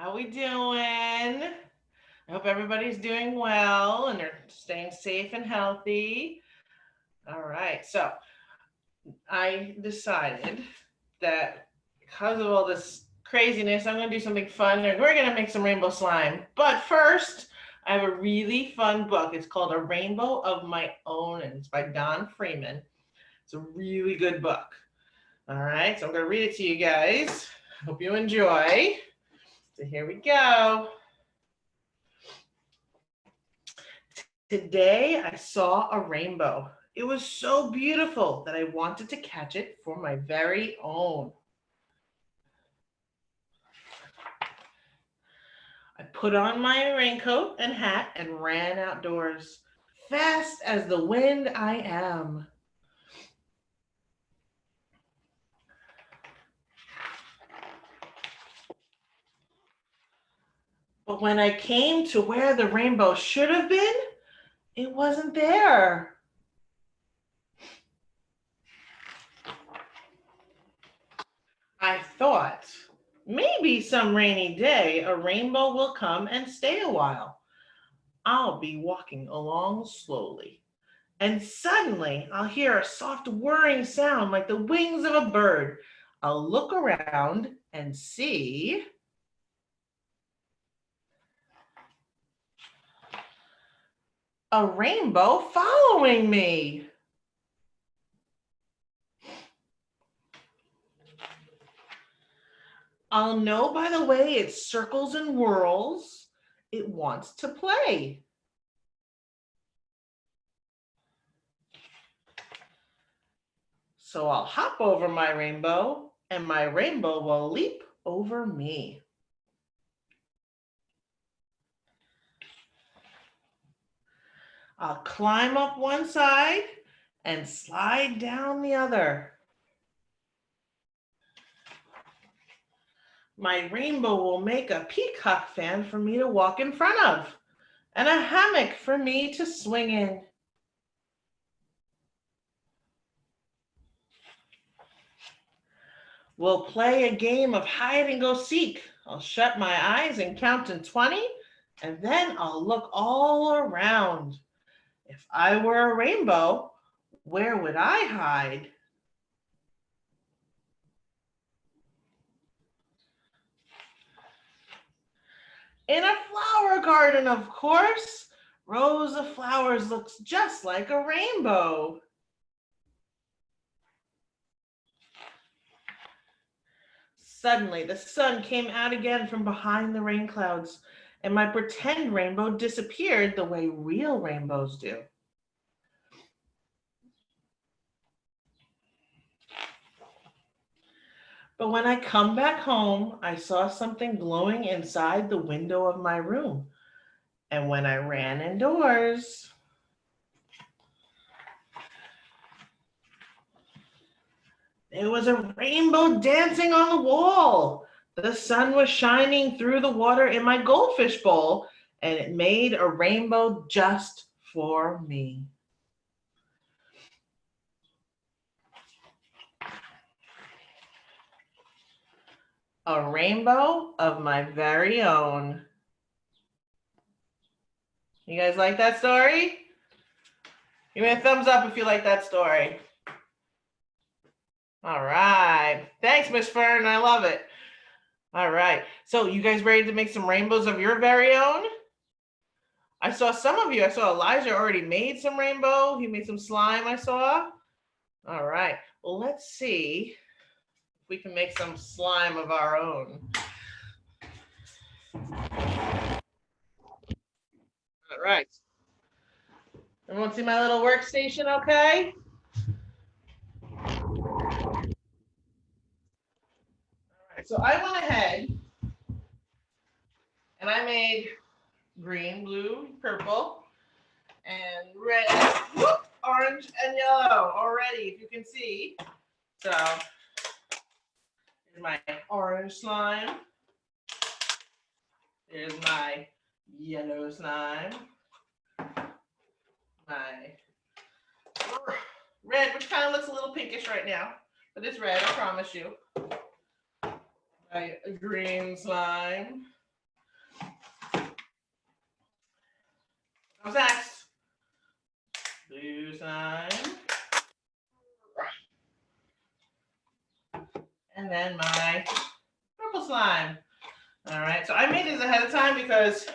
How we doing? I hope everybody's doing well and they're staying safe and healthy. All right. So I decided that because of all this craziness, I'm going to do something fun and we're going to make some rainbow slime. But first, I have a really fun book. It's called A Rainbow of My Own and it's by Don Freeman. It's a really good book. All right. So I'm going to read it to you guys. Hope you enjoy. So here we go. Today I saw a rainbow. It was so beautiful that I wanted to catch it for my very own. I put on my raincoat and hat and ran outdoors. Fast as the wind I am. But when I came to where the rainbow should have been, it wasn't there. I thought, maybe some rainy day a rainbow will come and stay a while. I'll be walking along slowly. And suddenly I'll hear a soft whirring sound like the wings of a bird. I'll look around and see a rainbow following me. I'll know by the way it circles and whirls. It wants to play. So I'll hop over my rainbow and my rainbow will leap over me. I'll climb up one side and slide down the other. My rainbow will make a peacock fan for me to walk in front of and a hammock for me to swing in. We'll play a game of hide and go seek. I'll shut my eyes and count to 20, and then I'll look all around. If I were a rainbow, where would I hide? In a flower garden, of course. Rows of flowers looks just like a rainbow. Suddenly, the sun came out again from behind the rain clouds, and my pretend rainbow disappeared the way real rainbows do. But when I come back home, I saw something glowing inside the window of my room. And when I ran indoors, there was a rainbow dancing on the wall. The sun was shining through the water in my goldfish bowl, and it made a rainbow just for me. A rainbow of my very own. You guys like that story? Give me a thumbs up if you like that story. All right. Thanks, Miss Fern. I love it. All right. So you guys ready to make some rainbows of your very own? I saw some of you. I saw Elijah already made some rainbow. He made some slime, I saw. All right. Well, let's see if we can make some slime of our own. All right. Everyone see my little workstation okay? All right. So I went ahead and I made green, blue, purple, and red, whoop, orange, and yellow already, if you can see. So here's my orange slime. Here's my yellow slime. My red, which kind of looks a little pinkish right now, but it's red, I promise you. My green slime. What's next? Blue slime. And then my purple slime. All right, so I made this ahead of time because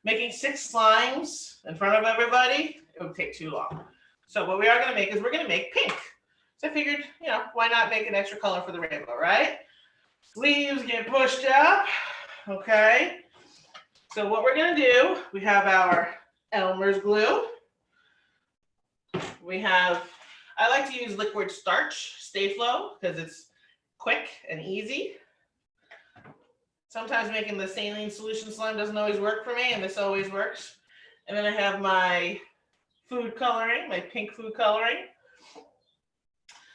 making 6 slimes in front of everybody, it would take too long. So what we are gonna make is we're gonna make pink. So I figured, you know, why not make an extra color for the rainbow, right? Sleeves get pushed up, okay? So what we're gonna do, we have our Elmer's glue. We have, I like to use liquid starch, Stay Flow, because it's quick and easy. Sometimes making the saline solution slime doesn't always work for me, and this always works. And then I have my food coloring, my pink food coloring.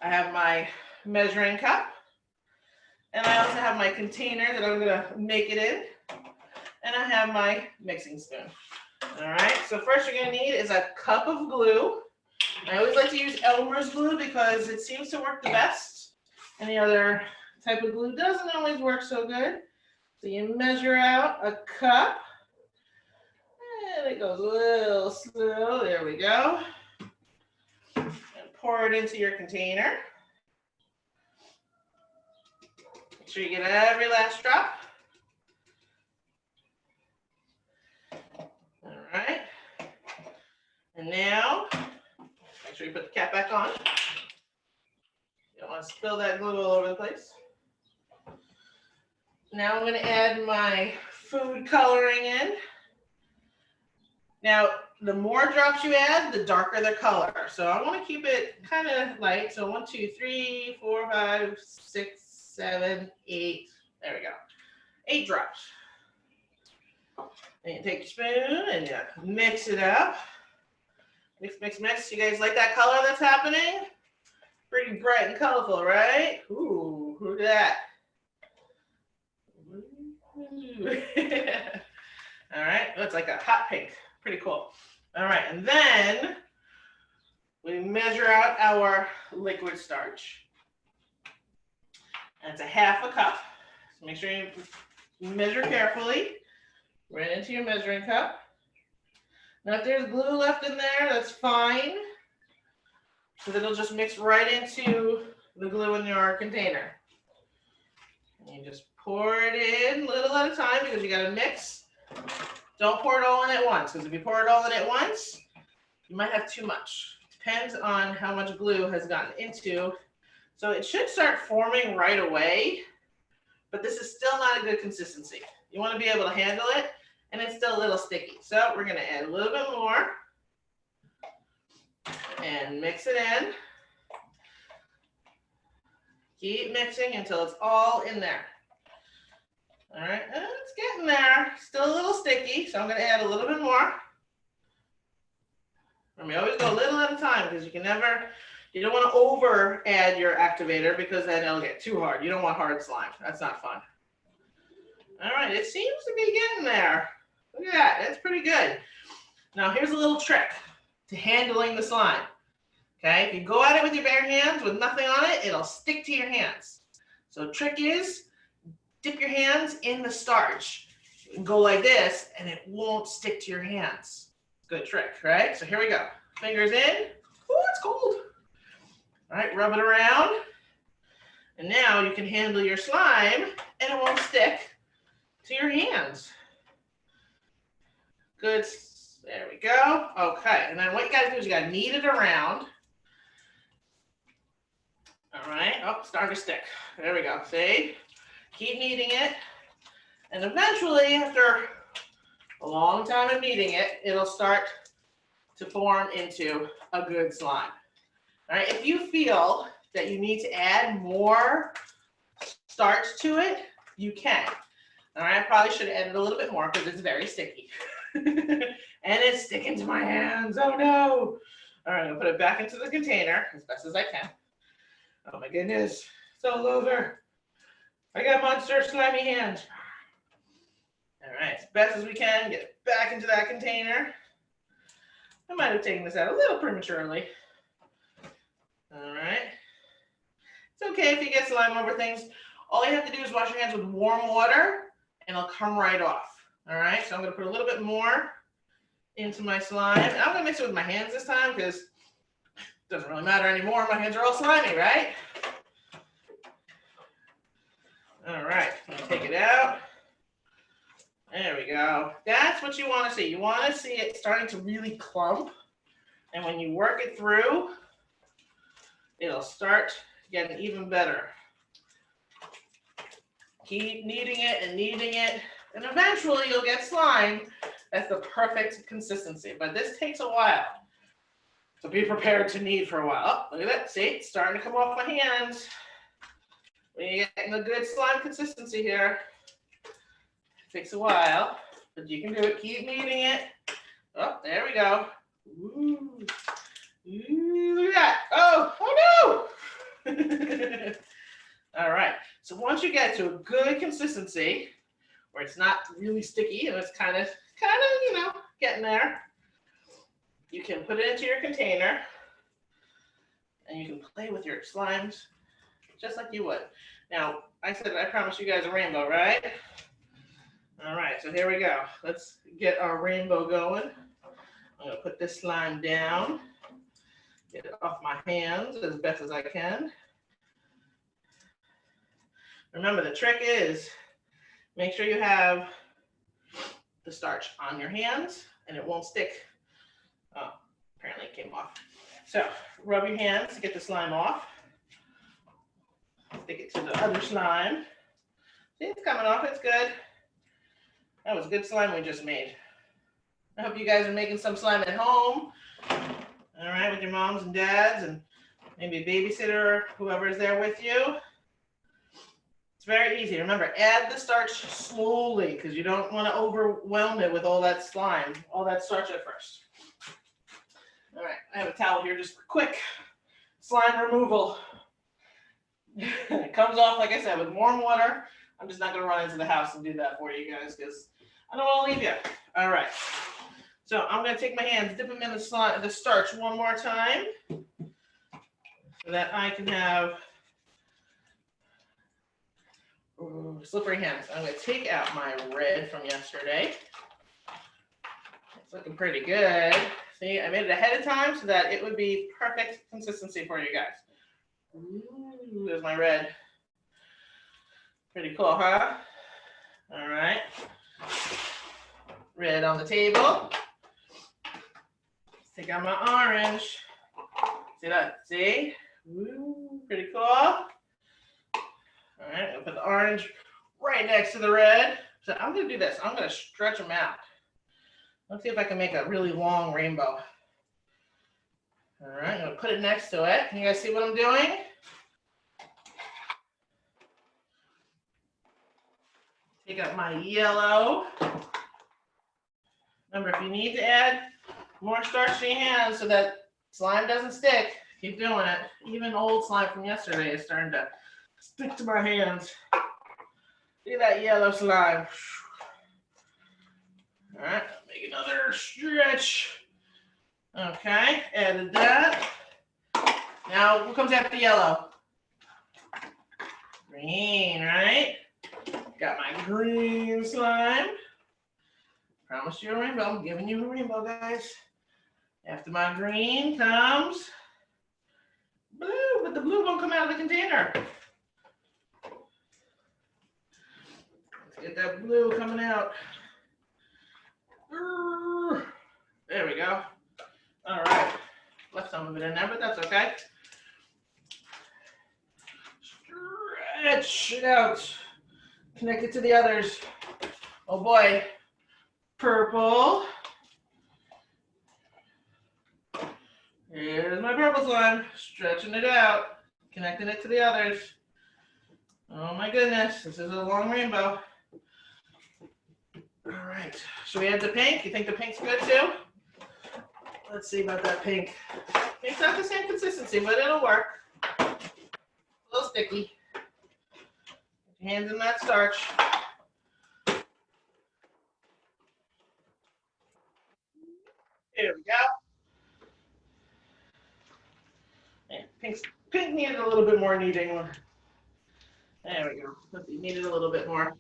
I have my measuring cup. And I also have my container that I'm gonna make it in. And I have my mixing spoon. All right, so first you're gonna need is a cup of glue. I always like to use Elmer's glue because it seems to work the best. Any other type of glue doesn't always work so good. So you measure out a cup, and it goes a little slow. There we go. And pour it into your container. Make sure you get every last drop. All right. And now, make sure you put the cap back on. You don't want to spill that glue all over the place. Now I'm going to add my food coloring in. Now, the more drops you add, the darker the color. So I want to keep it kind of light. So 1, 2, 3, 4, 5, 6, 7, 8. There we go. 8 drops. And you take your spoon and you mix it up. Mix, mix, mix. You guys like that color that's happening? Pretty bright and colorful, right? Ooh, look at that. All right, oh, it's like a hot pink. Pretty cool. All right, and then we measure out our liquid starch. And it's a 1/2 cup. So make sure you measure carefully. Right into your measuring cup. Now if there's glue left in there, that's fine. So it'll just mix right into the glue in your container. And you just pour it in little at a time because you got to mix. Don't pour it all in at once, because if you pour it all in at once, you might have too much. Depends on how much glue has gotten into. So it should start forming right away, but this is still not a good consistency. You want to be able to handle it, and it's still a little sticky. So we're going to add a little bit more and mix it in. Keep mixing until it's all in there. All right, and it's getting there. Still a little sticky, so I'm going to add a little bit more. And we always go a little at a time because you don't want to over add your activator because then it'll get too hard. You don't want hard slime. That's not fun. All right, it seems to be getting there. Look at that, that's pretty good. Now here's a little trick to handling the slime. Okay, if you go at it with your bare hands with nothing on it, it'll stick to your hands. So the trick is, dip your hands in the starch and go like this, and it won't stick to your hands. Good trick, right? So here we go. Fingers in. Oh, it's cold. All right, rub it around. And now you can handle your slime, and it won't stick to your hands. Good. There we go. Okay, and then what you got to do is you got to knead it around. All right. Oh, starting to stick. There we go. See? Keep kneading it. And eventually, after a long time of kneading it, it'll start to form into a good slime. All right. If you feel that you need to add more starch to it, you can. All right. I probably should have added a little bit more because it's very sticky. And it's sticking to my hands. Oh, no. All right. I'll put it back into the container as best as I can. Oh, my goodness. It's all over. I got monster slimy hands. All right, as best as we can, get it back into that container. I might have taken this out a little prematurely. All right. It's okay if you get slime over things. All you have to do is wash your hands with warm water, and it'll come right off. All right, so I'm going to put a little bit more into my slime. And I'm gonna mix it with my hands this time because it doesn't really matter anymore. My hands are all slimy, right? All right, I'm gonna take it out. There we go. That's what you want to see. You want to see it starting to really clump. And when you work it through, it'll start getting even better. Keep kneading it and kneading it. And eventually you'll get slime. That's the perfect consistency. But this takes a while. So be prepared to knead for a while. Oh, look at that. See, it's starting to come off my hands. We're getting a good slime consistency here. Takes a while, but you can do it. Keep kneading it. Oh, there we go. Ooh. Ooh, look at that. Oh no! All right. So once you get to a good consistency, where it's not really sticky and it's kind of, getting there, you can put it into your container, and you can play with your slimes just like you would. Now, I said I promised you guys a rainbow, right? All right, so here we go. Let's get our rainbow going. I'm gonna put this slime down, get it off my hands as best as I can. Remember, the trick is make sure you have the starch on your hands and it won't stick. Oh, apparently it came off. So rub your hands to get the slime off. Stick it to the other slime. See, it's coming off, it's good. That was good slime we just made. I hope you guys are making some slime at home. All right, with your moms and dads and maybe a babysitter, whoever is there with you. It's very easy. Remember, add the starch slowly because you don't want to overwhelm it with all that slime, all that starch at first. All right, I have a towel here just for quick slime removal. It comes off, like I said, with warm water. I'm just not going to run into the house and do that for you guys because I don't want to leave you. All right. So I'm going to take my hands, dip them in the starch one more time so that I can have slippery hands. I'm going to take out my red from yesterday. It's looking pretty good. See, I made it ahead of time so that it would be perfect consistency for you guys. Ooh, there's my red. Pretty cool, huh? All right. Red on the table. Let's take out my orange. See that? See? Ooh, pretty cool. All right, I'll put the orange right next to the red. So I'm going to do this. I'm going to stretch them out. Let's see if I can make a really long rainbow. All right, I'm going to put it next to it. Can you guys see what I'm doing? Take out my yellow. Remember, if you need to add more starch to your hands so that slime doesn't stick, keep doing it. Even old slime from yesterday is starting to stick to my hands. See that yellow slime. All right, make another stretch. Okay, added that. Now, what comes after yellow? Green, right? Got my green slime. Promised you a rainbow. I'm giving you a rainbow, guys. After my green comes blue, but the blue won't come out of the container. Let's get that blue coming out. There we go. All right. Left some of it in there, but that's okay. Stretch it out. Connect it to the others. Oh boy. Purple. Here's my purple slime. Stretching it out. Connecting it to the others. Oh my goodness. This is a long rainbow. All right. Should we add the pink? You think the pink's good too? Let's see about that pink. Pink's not the same consistency, but it'll work. A little sticky. Put your hands in that starch. There we go. And pink needed a little bit more kneading. There we go. You need it a little bit more.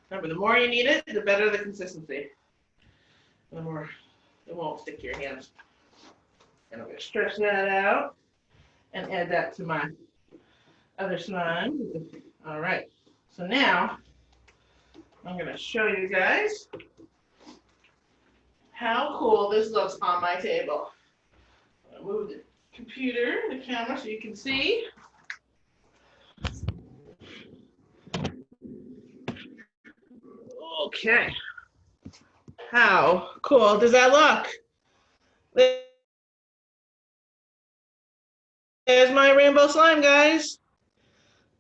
Remember, the more you knead it, the better the consistency. The more it won't stick to your hands. And I'm going to stretch that out and add that to my other slime. All right, so now I'm going to show you guys how cool this looks on my table. I'm going to move the computer, the camera, so you can see. Okay. How cool does that look? There's my rainbow slime, guys.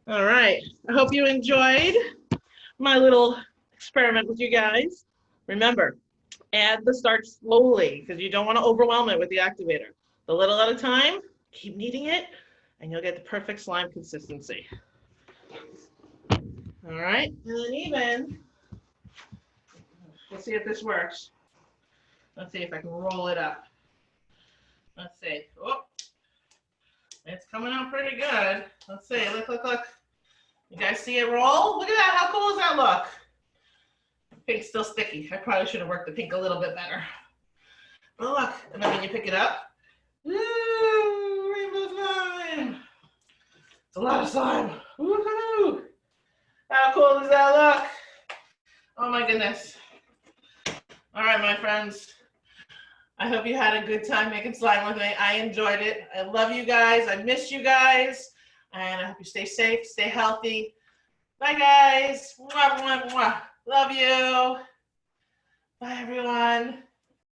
All right. I hope you enjoyed my little experiment with you guys. Remember, add the starch slowly because you don't want to overwhelm it with the activator. A little at a time, keep kneading it, and you'll get the perfect slime consistency. All right, and then even, let's see if this works. Let's see if I can roll it up. Let's see. Oh, it's coming out pretty good. Let's see. Look. You guys see it roll? Look at that. How cool does that look? The pink's still sticky. I probably should have worked the pink a little bit better. But look, and then when you pick it up, woo, rainbow slime. It's a lot of slime. Woohoo! How cool does that look? Oh my goodness. All right, my friends. I hope you had a good time making slime with me. I enjoyed it. I love you guys. I miss you guys. And I hope you stay safe, stay healthy. Bye, guys. Mwah, mwah, mwah. Love you. Bye, everyone.